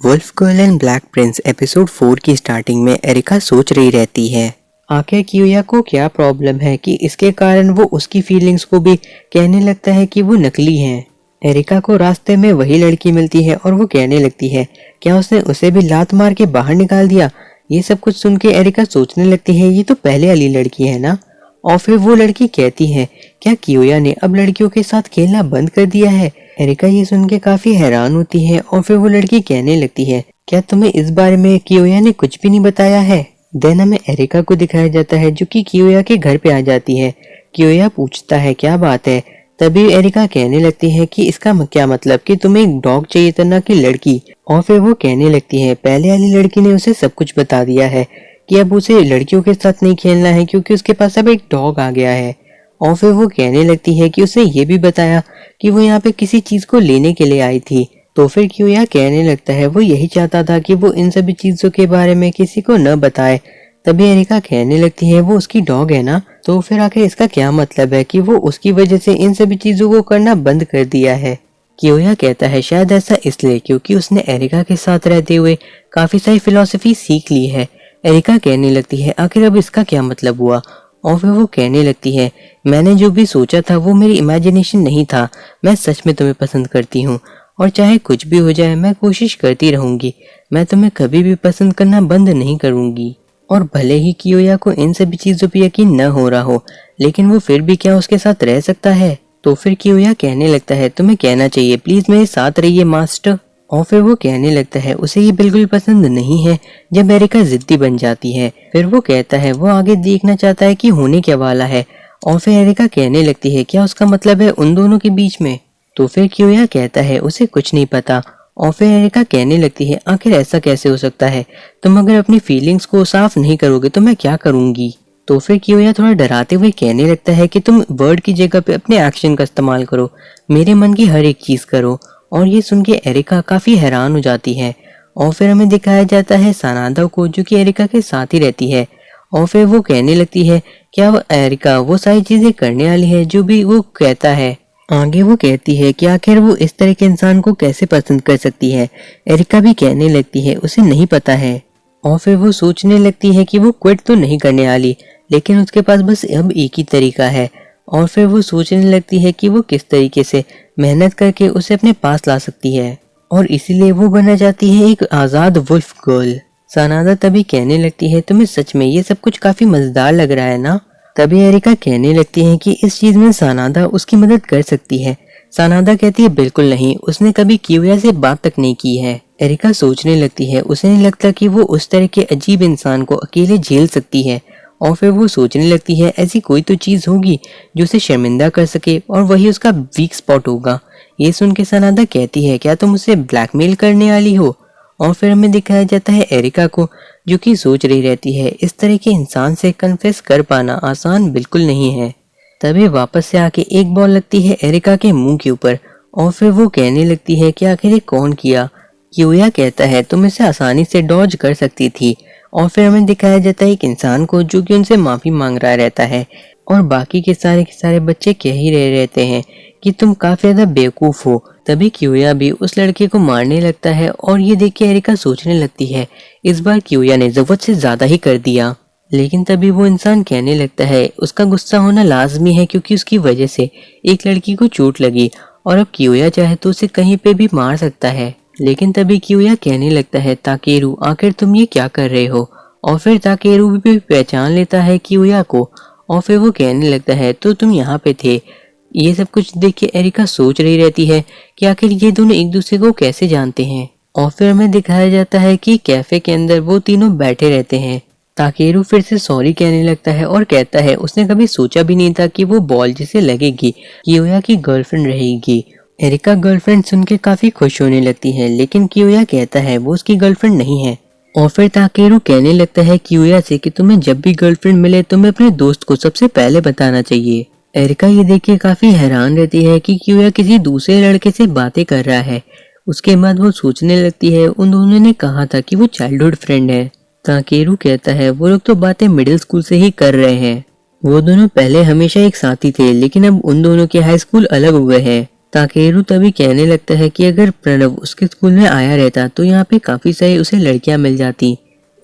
Wolf girl and black prince episode 4 की starting में areca सोच रही रहती है आखिर कियोया को क्या प्रॉब्लम है कि इसके कारण वो उसकी फीलिंग्स को भी कहने लगता है कि वो नकली हैं। एरिका को रास्ते में वही लड़की मिलती है और वो कहने लगती है क्या उसने उसे भी लात मार के बाहर निकाल दिया। ये सब कुछ सुन के एरिका सोचने लगती है ये तो पहले वाली लड़की है ना। और फिर वो लड़की कहती है क्या कियोया ने अब लड़कियों के साथ खेलना बंद कर दिया है। एरिका ये सुन के काफी हैरान होती है और फिर वो लड़की कहने लगती है क्या तुम्हें इस बारे में कियोया ने कुछ भी नहीं बताया है। देन हमें एरिका को दिखाया जाता है जो कि कियोया के घर पे आ जाती है। कियोया पूछता है क्या बात है। तभी एरिका कहने लगती है कि इसका क्या मतलब कि तुम्हें एक डॉग चाहिए था ना कि लड़की। और फिर वो कहने लगती है पहले वाली लड़की ने उसे सब कुछ बता दिया है कि अब उसे लड़कियों के साथ नहीं खेलना है क्योंकि उसके पास अब एक डॉग आ गया है। और फिर वो कहने लगती है कि उसने ये भी बताया कि वो यहाँ पे किसी चीज को लेने के लिए आई थी। तो फिर कियोया कहने लगता है वो यही चाहता था कि वो इन सभी चीजों के बारे में किसी को न बताए। तभी एरिका कहने लगती है वो उसकी डॉग है ना। तो फिर आखिर इसका क्या मतलब है कि वो उसकी वजह से इन सभी चीजों को करना बंद कर दिया है। कियोया कहता है शायद ऐसा इसलिए क्योंकि उसने एरिका के साथ रहते हुए काफी सारी फिलॉसफी सीख ली है। एरिका कहने लगती है आखिर अब इसका क्या मतलब हुआ। और फिर वो कहने लगती है मैंने जो भी सोचा था वो मेरी इमेजिनेशन नहीं था। मैं सच में तुम्हें पसंद करती हूँ और चाहे कुछ भी हो जाए मैं कोशिश करती रहूंगी। मैं तुम्हें कभी भी पसंद करना बंद नहीं करूंगी। और भले ही कियोया को इन सभी चीजों पर यकीन न हो रहा हो लेकिन वो फिर भी क्या उसके साथ रह सकता है। तो फिर कियोया कहने लगता है तुम्हें कहना चाहिए प्लीज मेरे साथ रहिए मास्टर। और फिर वो कहने लगता है उसे ये बिल्कुल पसंद नहीं है जब एरिका जिद्दी बन जाती है। फिर वो कहता है वो आगे देखना चाहता है कि होने क्या वाला है। और फिर एरिका कहने लगती है क्या उसका मतलब है उन दोनों के बीच में। तो फिर कियोया कहता है उसे कुछ नहीं पता। और फिर एरिका कहने लगती है आखिर ऐसा कैसे हो सकता है। तुम अगर अपनी फीलिंग्स को साफ नहीं करोगे तो मैं क्या करूंगी। तो फिर कियोया थोड़ा डराते हुए कहने लगता है कि तुम वर्ड की जगह पे अपने एक्शन का इस्तेमाल करो। मेरे मन की हर एक चीज करो। और ये सुन के एरिका काफी हैरान हो जाती है। और फिर हमें दिखाया जाता है सनादा को जो कि एरिका के साथ ही रहती है। और फिर वो कहने लगती है क्या एरिका वो सारी चीजें करने वाली है जो भी वो कहता है। आगे वो कहती है कि आखिर वो इस तरह के इंसान को कैसे पसंद कर सकती है। एरिका भी कहने लगती है उसे नहीं पता है। और फिर वो सोचने लगती है कि वो क्विट तो नहीं करने वाली लेकिन उसके पास बस अब एक ही तरीका है। और फिर वो सोचने लगती है कि वो किस तरीके से मेहनत करके उसे अपने पास ला सकती है और इसीलिए वो बनना चाहती है एक आजाद वुल्फ गर्ल। सनादा तभी कहने लगती है तुम्हें सच में ये सब कुछ काफी मजेदार लग रहा है ना। तभी एरिका कहने लगती है कि इस चीज में सनादा उसकी मदद कर सकती है। सनादा कहती है बिल्कुल नहीं उसने कभी कियोया से बात तक नहीं की है। एरिका सोचने लगती है उसे नहीं लगता कि वो उस तरह के अजीब इंसान को अकेले झेल सकती है। और फिर वो सोचने लगती है ऐसी कोई तो चीज होगी जो उसे शर्मिंदा कर सके और वही उसका वीक स्पॉट होगा। ये सुन के सनादा कहती है क्या तुम उसे ब्लैकमेल करने वाली हो। और फिर हमें दिखाया जाता है एरिका को जो कि सोच रही रहती है इस तरह के इंसान से कन्फेस कर पाना आसान बिल्कुल नहीं है। तभी वापस से आके एक बॉल लगती है एरिका के मुंह के ऊपर। और फिर वो कहने लगती है कि आखिर ये कौन किया। कियोया कहता है तुम इसे आसानी से डॉज कर सकती थी। और फिर हमें दिखाया जाता है एक इंसान को जो कि उनसे माफी मांग रहा रहता है और बाकी के सारे बच्चे कह ही रहे रहते हैं कि तुम काफी ज्यादा बेवकूफ हो। तभी कियोया भी उस लड़के को मारने लगता है और ये देख के एरिका सोचने लगती है इस बार कियोया ने जरूरत से ज्यादा ही कर दिया। लेकिन तभी वो इंसान कहने लगता है उसका गुस्सा होना लाजमी है क्योंकि उसकी वजह से एक लड़की को चोट लगी और अब कियोया चाहे तो उसे कहीं पे भी मार सकता है। लेकिन तभी कियोया कहने लगता है ताकेरू आखिर तुम ये क्या कर रहे हो। और फिर ताकेरू भी पहचान लेता है कियोया को। और फिर वो कहने लगता है तो तुम यहाँ पे थे। ये सब कुछ देख के एरिका सोच रही रहती है कि आखिर ये दोनों एक दूसरे को कैसे जानते हैं। और फिर हमें दिखाया जाता है कि कैफे के अंदर वो तीनों बैठे रहते हैं। ताकेरू फिर से सॉरी कहने लगता है और कहता है उसने कभी सोचा भी नहीं था कि वो बॉल जिसे लगेगी कियोया की गर्लफ्रेंड रहेगी। एरिका गर्लफ्रेंड सुन के काफी खुश होने लगती है लेकिन कियोया कहता है वो उसकी गर्लफ्रेंड नहीं है। और फिर ताकेरू कहने लगता है कियोया से कि तुम्हें जब भी गर्लफ्रेंड मिले तुम्हें अपने दोस्त को सबसे पहले बताना चाहिए। एरिका ये देख के काफी हैरान रहती है कि कियोया किसी दूसरे लड़के से बातें कर रहा है। उसके बाद वो सोचने लगती है उन दोनों ने कहा था कि वो चाइल्डहुड फ्रेंड है। ताकेरू कहता है वो लोग तो बातें मिडिल स्कूल से ही कर रहे हैं। वो दोनों पहले हमेशा एक साथी थे लेकिन अब उन दोनों के हाई स्कूल अलग हुए हैं। ताकेरू तभी कहने लगता है कि अगर प्रणव उसके स्कूल में आया रहता तो यहाँ पे काफी सारी उसे लड़कियां मिल जाती।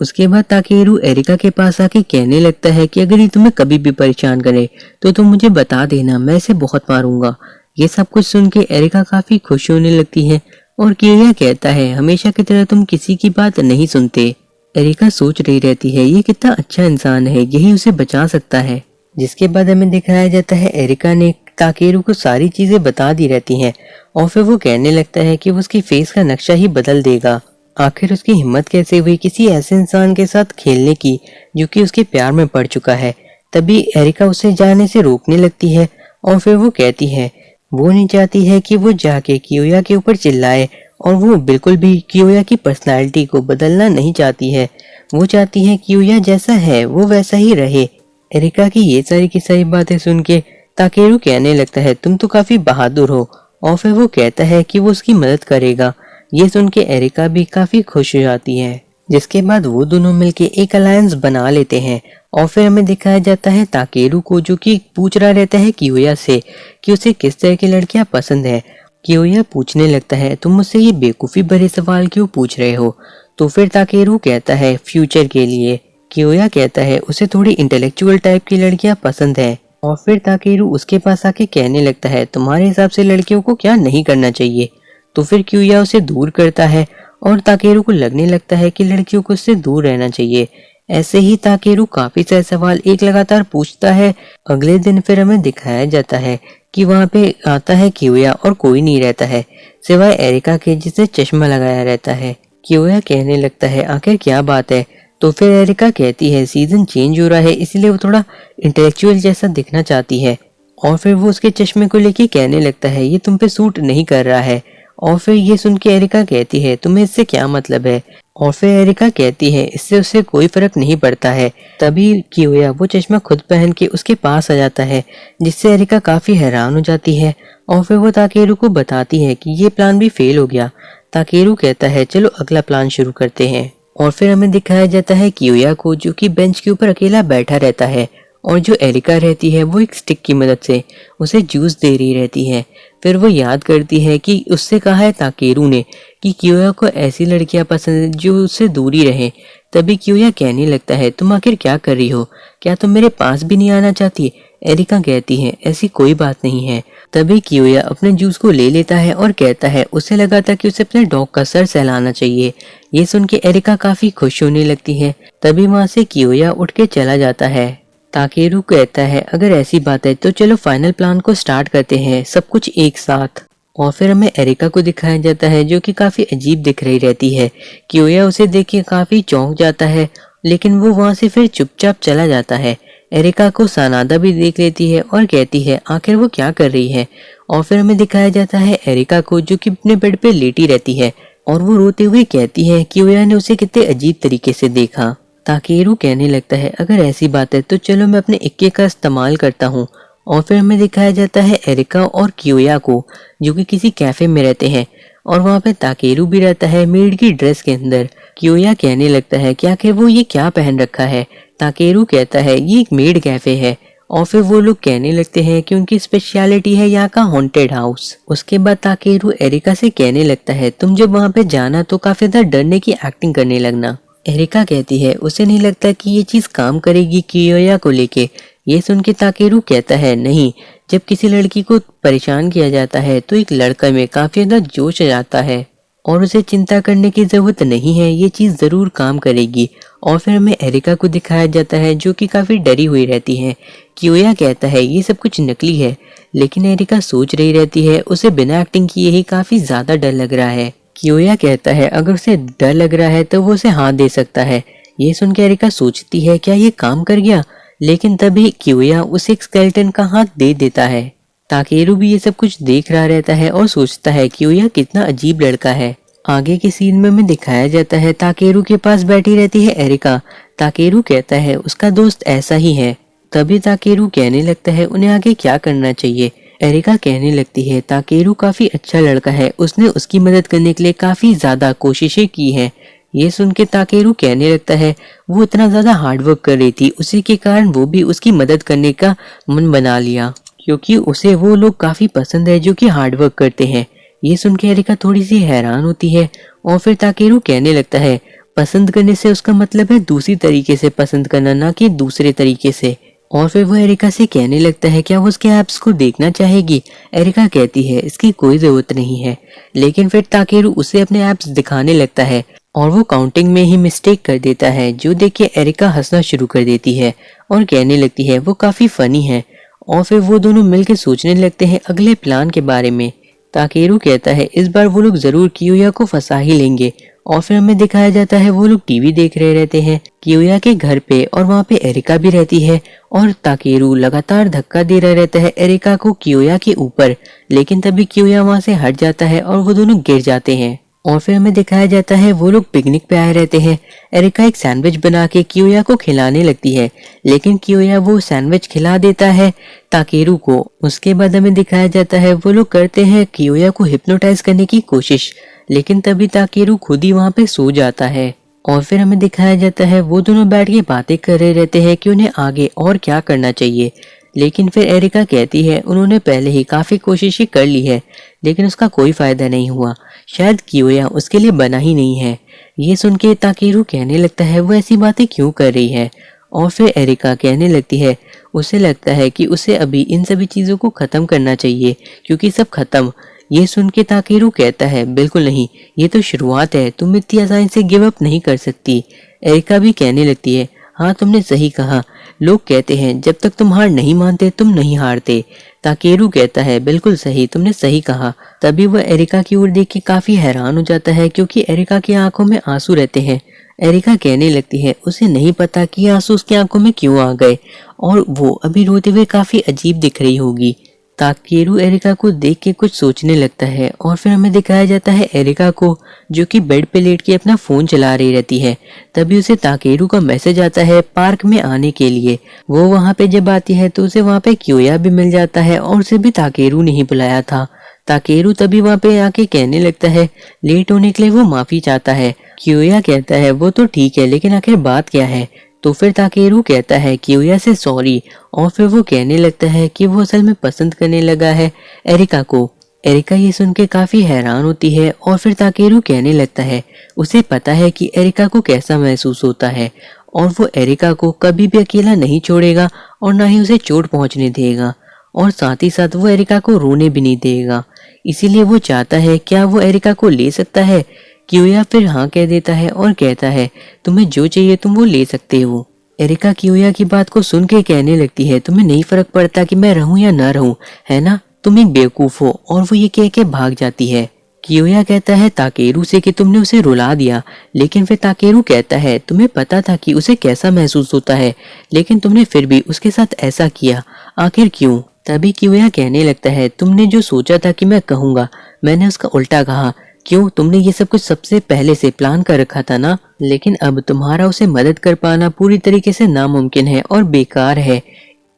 उसके बाद ताकेरू एरिका के पास आके कहने लगता है कि अगर ये तुम्हें कभी भी परेशान करे तो तुम मुझे बता देना, मैं इसे बहुत मारूंगा। ये सब कुछ सुन के एरिका काफी खुश होने लगती है और कियोया कहता है हमेशा की तरह तुम किसी की बात नहीं सुनते। एरिका सोच रही रहती है ये कितना अच्छा इंसान है, यही उसे बचा सकता है। जिसके बाद हमें दिखाया जाता है एरिका ने ताकेरू को सारी चीजें बता दी रहती हैं और फिर वो कहने लगता है कि वो उसकी फेस का नक्शा ही बदल देगा। आखिर उसकी हिम्मत कैसे हुई किसी ऐसे इंसान के साथ खेलने की जो कि उसके प्यार में पड़ चुका है। तभी एरिका उसे जाने से रोकने लगती है और फिर वो कहती है वो नहीं चाहती है कि वो जाके कियोया के ऊपर चिल्लाए और वो बिल्कुल भी कियोया की पर्सनालिटी को बदलना नहीं चाहती है। वो चाहती है कियोया जैसा है वो वैसा ही रहे। एरिका की ये सारी की सारी बातें सुन के ताकेरू कहने लगता है तुम तो काफी बहादुर हो और फिर वो कहता है कि वो उसकी मदद करेगा। ये सुन के एरिका भी काफी खुश हो जाती है। जिसके बाद वो दोनों मिलके एक अलायंस बना लेते हैं और फिर हमें दिखाया जाता है ताकेरू को जो कि पूछ रहा रहता है कियोया से कि उसे किस तरह की लड़कियां पसंद है। कियोया पूछने लगता है तुम मुझसे ये बेवकूफी भरे सवाल क्यों पूछ रहे हो। तो फिर ताकेरू कहता है फ्यूचर के लिए। कियोया कहता है उसे थोड़ी इंटेलेक्चुअल टाइप की लड़कियां पसंद है और फिर ताकेरू उसके पास आके कहने लगता है तुम्हारे हिसाब से लड़कियों को क्या नहीं करना चाहिए। तो फिर कियोया उसे दूर करता है और ताकेरू को लगने लगता है कि लड़कियों को उससे दूर रहना चाहिए। ऐसे ही ताकेरू काफी सारे सवाल एक लगातार पूछता है। अगले दिन फिर हमें दिखाया जाता है कि वहाँ पे आता है कियोया और कोई नहीं रहता है सिवाय एरिका के जिसे चश्मा लगाया रहता है। कियोया कहने लगता है आखिर क्या बात है। तो फिर एरिका कहती है सीजन चेंज हो रहा है इसलिए वो थोड़ा इंटेलेक्चुअल जैसा दिखना चाहती है और फिर वो उसके चश्मे को लेके कहने लगता है ये तुम पे सूट नहीं कर रहा है। और फिर ये सुन के एरिका कहती है तुम्हें इससे क्या मतलब है। और फिर एरिका कहती है इससे उससे कोई फर्क नहीं पड़ता है। तभी कियोया वो चश्मा खुद पहन के उसके पास आ जाता है जिससे एरिका काफी हैरान हो जाती है और फिर वो ताकेरू को बताती है कि ये प्लान भी फेल हो गया। ताकेरू कहता है चलो अगला प्लान शुरू करते हैं और फिर हमें दिखाया जाता है कियोया को जो कि बेंच के ऊपर अकेला बैठा रहता है और जो एरिका रहती है वो एक स्टिक की मदद से उसे जूस दे रही रहती है। फिर वो याद करती है कि उससे कहा है ताकेरू ने कि कियोया को ऐसी लड़कियां पसंद है जो उससे दूरी रहे। तभी कियोया कहने लगता है तुम आखिर क्या कर रही हो, क्या तुम मेरे पास भी नहीं आना चाहती। एरिका कहती है ऐसी कोई बात नहीं है। तभी कियोया अपने जूस को ले लेता है और कहता है उसे लगा था कि उसे अपने डॉग का सर सहलाना चाहिए। ये सुन के एरिका काफी खुश होने लगती है। तभी वहां से कियोया उठ के चला जाता है। ताकेरू कहता है अगर ऐसी बात है तो चलो फाइनल प्लान को स्टार्ट करते हैं सब कुछ एक साथ। और फिर हमें एरिका को दिखाया जाता है जो कि काफी अजीब दिख रही रहती है। कियोया उसे देख के काफी चौंक जाता है लेकिन वो वहां से फिर चुपचाप चला जाता है। एरिका को सनादा भी देख लेती है और कहती है आखिर वो क्या कर रही है। और फिर हमें दिखाया जाता है एरिका को जो कि अपने बेड पे लेटी रहती है और वो रोते हुए कहती है कियोया ने उसे कितने अजीब तरीके से देखा। ताकेरू कहने लगता है अगर ऐसी बात है तो चलो मैं अपने इक्के का इस्तेमाल करता हूँ। और फिर हमें दिखाया जाता है एरिका और कियोया को जो कि किसी कैफे में रहते हैं और वहाँ पे ताकेरू भी रहता है मेड की ड्रेस के अंदर। कियोया कहने लगता है कि आखिर वो ये क्या पहन रखा है। ताकेरू कहता है ये एक मेड कैफे है और फिर वो लोग कहने लगते हैं कि उनकी स्पेशलिटी है यहाँ का हॉन्टेड हाउस। उसके बाद ताकेरू एरिका से कहने लगता है तुम जब वहाँ पे जाना तो काफी ज्यादा डरने की एक्टिंग करने लगना। एरिका कहती है उसे नहीं लगता कि ये चीज काम करेगी कियोया को लेके। ये सुन के ताकेरू कहता है नहीं, जब किसी लड़की को परेशान किया जाता है तो एक लड़का में काफी ज्यादा जोश आ जाता है और उसे चिंता करने की जरूरत नहीं है, ये चीज जरूर काम करेगी। और फिर हमें एरिका को दिखाया जाता है जो कि काफी डरी हुई रहती है। कियोया कहता है ये सब कुछ नकली है लेकिन एरिका सोच रही रहती है उसे बिना एक्टिंग किए ही काफी ज्यादा डर लग रहा है। कियोया कहता है अगर उसे डर लग रहा है तो वो उसे हाथ दे सकता है। ये सुन के एरिका सोचती है क्या ये काम कर गया, लेकिन तभी कियोया उसे एक स्केलेटन का हाथ दे देता है। ताकेरू भी ये सब कुछ देख रहा रहता है और सोचता है कियोया कितना अजीब लड़का है। आगे के सीन में हमें दिखाया जाता है ताकेरू के पास बैठी रहती है एरिका। ताकेरू कहता है उसका दोस्त ऐसा ही है। तभी ताकेरू कहने लगता है उन्हें आगे क्या करना चाहिए। एरिका कहने लगती है ताकेरू काफी अच्छा लड़का है, उसने उसकी मदद करने के लिए काफी ज्यादा कोशिशें की हैं। ये सुन के ताकेरू कहने लगता है वो इतना ज्यादा हार्डवर्क कर रही थी, उसी के कारण वो भी उसकी मदद करने का मन बना लिया। क्योंकि उसे वो लोग काफी पसंद है जो कि हार्ड वर्क करते हैं। ये सुन के एरिका थोड़ी सी हैरान होती है और फिर ताकेरू कहने लगता है पसंद करने से उसका मतलब है दूसरी तरीके से पसंद करना, ना कि दूसरे तरीके से। और फिर वो एरिका से कहने लगता है क्या वो उसके एप्स को देखना चाहेगी। एरिका कहती है इसकी कोई जरूरत नहीं है, लेकिन फिर ताकेरू उसे अपने एप्स दिखाने लगता है और वो काउंटिंग में ही मिस्टेक कर देता है, जो देख के एरिका हंसना शुरू कर देती है और कहने लगती है वो काफी फनी है। और फिर वो दोनों मिलकर सोचने लगते हैं अगले प्लान के बारे में। ताकेरू कहता है इस बार वो लोग जरूर कियोया को फंसा ही लेंगे। और फिर हमें दिखाया जाता है वो लोग टीवी देख रहे रहते हैं कियोया के घर पे, और वहाँ पे एरिका भी रहती है और ताकेरू लगातार धक्का दे रहा रहता है एरिका को कियोया के ऊपर। लेकिन तभी कियोया वहाँ से हट जाता है और वो दोनों गिर जाते हैं। और फिर हमें दिखाया जाता है वो लोग पिकनिक पे आए रहते हैं। एरिका एक सैंडविच बना के कियोया को खिलाने लगती है, लेकिन कियोया वो सैंडविच खिला देता है ताकेरू को। उसके बाद हमें दिखाया जाता है वो लोग करते हैं कियोया को हिप्नोटाइज करने की कोशिश, लेकिन तभी ताकेरू खुद ही वहाँ पे सो जाता है। और फिर हमें दिखाया जाता है वो दोनों बैठ के बातें कर रहे रहते हैं कि उन्हें आगे और क्या करना चाहिए। लेकिन फिर एरिका कहती है उन्होंने पहले ही काफी कोशिशें कर ली है, लेकिन उसका कोई फायदा नहीं हुआ, शायद कियोया उसके लिए बना ही नहीं है। ये सुन के ताकेरू कहने लगता है वो ऐसी बातें क्यों कर रही है। और फिर एरिका कहने लगती है उसे लगता है कि उसे अभी इन सभी चीजों को खत्म करना चाहिए क्योंकि सब खत्म। ये सुन के ताकेरू कहता है बिल्कुल नहीं, ये तो शुरुआत है, तुम इतनी आसानी से गिव अप नहीं कर सकती। एरिका भी कहने लगती है हाँ तुमने सही कहा, लोग कहते हैं जब तक तुम हार नहीं मानते तुम नहीं हारते। ताकेरू कहता है बिल्कुल सही, तुमने सही कहा। तभी वह एरिका की ओर देख के काफी हैरान हो जाता है क्योंकि एरिका की आंखों में आंसू रहते हैं। एरिका कहने लगती है उसे नहीं पता कि आंसू उसकी आंखों में क्यों आ गए और वो अभी रोते हुए काफी अजीब दिख रही होगी। ताकेरू एरिका को देख के कुछ सोचने लगता है और फिर हमें दिखाया जाता है एरिका को जो कि बेड पे लेट के अपना फोन चला रही रहती है। तभी उसे ताकेरू का मैसेज आता है पार्क में आने के लिए। वो वहाँ पे जब आती है तो उसे वहाँ पे कियोया भी मिल जाता है और उसे भी ताकेरू ने ही बुलाया था। ताकेरू तभी वहाँ पे आके कहने लगता है लेट होने के लिए वो माफी चाहता है। कियोया कहता है वो तो ठीक है, लेकिन आखिर बात क्या है। तो फिर ताकेरू कहता है कियोया से सॉरी और फिर वो कहने लगता है कि वो असल में पसंद करने लगा है एरिका को। एरिका ये सुन के काफी हैरान होती है और फिर ताकेरू कहने लगता है उसे पता है कि एरिका को कैसा महसूस होता है और वो एरिका को कभी भी अकेला नहीं छोड़ेगा और ना ही उसे चोट पहुंचने देगा, और साथ ही साथ वो एरिका को रोने भी नहीं देगा। इसीलिए वो चाहता है क्या वो एरिका को ले सकता है। कियोया फिर हाँ कह देता है और कहता है तुम्हें जो चाहिए तुम वो ले सकते हो। एरिका कियोया की बात को सुन के कहने लगती है तुम्हें नहीं फर्क पड़ता कि मैं रहूं या ना रहूं, है ना, तुम एक बेवकूफ हो। और वो ये कह के भाग जाती है। कियोया कहता है ताकेरू से कि तुमने उसे रुला दिया, लेकिन फिर ताकेरू कहता है तुम्हें पता था कि उसे कैसा महसूस होता है, लेकिन तुमने फिर भी उसके साथ ऐसा किया, आखिर क्यों। तभी कियोया कहने लगता है तुमने जो सोचा था कि मैं कहूंगा मैंने उसका उल्टा कहा। क्यों, तुमने ये सब कुछ सबसे पहले से प्लान कर रखा था ना, लेकिन अब तुम्हारा उसे मदद कर पाना पूरी तरीके से नामुमकिन है और बेकार है।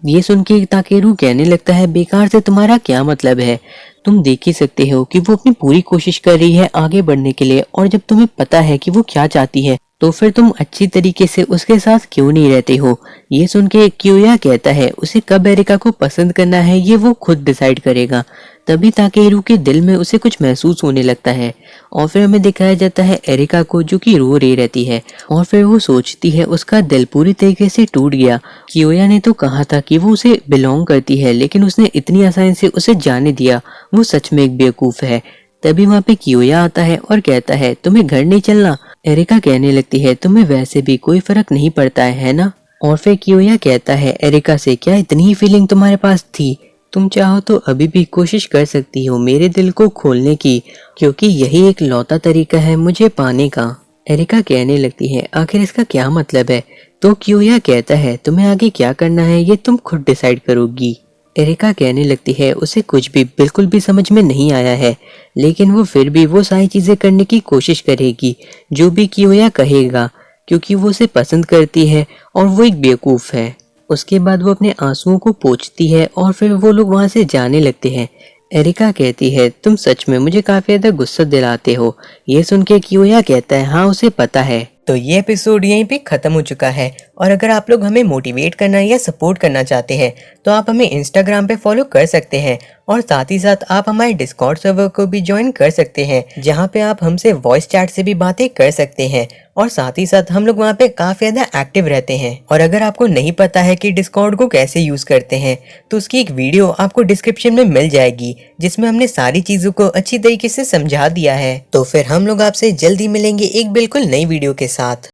ये सुन के ताकेरू कहने लगता है बेकार से तुम्हारा क्या मतलब है, तुम देख ही सकते हो कि वो अपनी पूरी कोशिश कर रही है आगे बढ़ने के लिए, और जब तुम्हें पता है कि वो क्या चाहती है तो फिर तुम अच्छी तरीके से उसके साथ क्यों नहीं रहते हो। ये सुन के कियोया कहता है उसे कब एरिका को पसंद करना है ये वो खुद डिसाइड करेगा। तभी ताकेरू के दिल में उसे कुछ महसूस होने लगता है और फिर हमें दिखाया जाता है एरिका को जो कि रो रही रहती है और फिर वो सोचती है उसका दिल पूरी तरीके से टूट गया। कियोया ने तो कहा था कि वो उसे बिलोंग करती है, लेकिन उसने इतनी आसानी से उसे जाने दिया, वो सच में एक बेवकूफ है। तभी वहाँ पे कियोया आता है और कहता है तुम्हें घर नहीं चलना। एरिका कहने लगती है तुम्हें वैसे भी कोई फर्क नहीं पड़ता है ना। और फिर कियोया कहता है एरिका से क्या इतनी ही फीलिंग तुम्हारे पास थी, तुम चाहो तो अभी भी कोशिश कर सकती हो मेरे दिल को खोलने की, क्योंकि यही एक लौता तरीका है मुझे पाने का। एरिका कहने लगती है आखिर इसका क्या मतलब है। तो कियोया कहता है तुम्हें आगे क्या करना है ये तुम खुद डिसाइड करोगी। एरिका कहने लगती है उसे कुछ भी बिल्कुल भी समझ में नहीं आया है, लेकिन वो फिर भी वो सारी चीजें करने की कोशिश करेगी जो भी कियोया कहेगा, क्योंकि वो उसे पसंद करती है और वो एक बेवकूफ है। उसके बाद वो अपने आंसुओं को पोंछती है और फिर वो लोग वहां से जाने लगते हैं। एरिका कहती है तुम सच में मुझे काफी ज्यादा गुस्सा दिलाते हो। ये सुन के कियोया कहता है हाँ उसे पता है। तो ये एपिसोड यहीं पे ख़त्म हो चुका है। और अगर आप लोग हमें मोटिवेट करना या सपोर्ट करना चाहते हैं तो आप हमें इंस्टाग्राम पे फॉलो कर सकते हैं और साथ ही साथ आप हमारे डिस्कॉर्ड सर्वर को भी ज्वाइन कर सकते हैं, जहाँ पे आप हमसे वॉइस चैट से भी बातें कर सकते हैं और साथ ही साथ हम लोग वहाँ पे काफ़ी ज़्यादा एक्टिव रहते हैं। और अगर आपको नहीं पता है कि डिस्कॉर्ड को कैसे यूज़ करते हैं तो उसकी एक वीडियो आपको डिस्क्रिप्शन में मिल जाएगी, जिसमें हमने सारी चीज़ों को अच्छी तरीके से समझा दिया है। तो फिर हम लोग आपसे जल्दी मिलेंगे एक बिल्कुल नई वीडियो के साथ।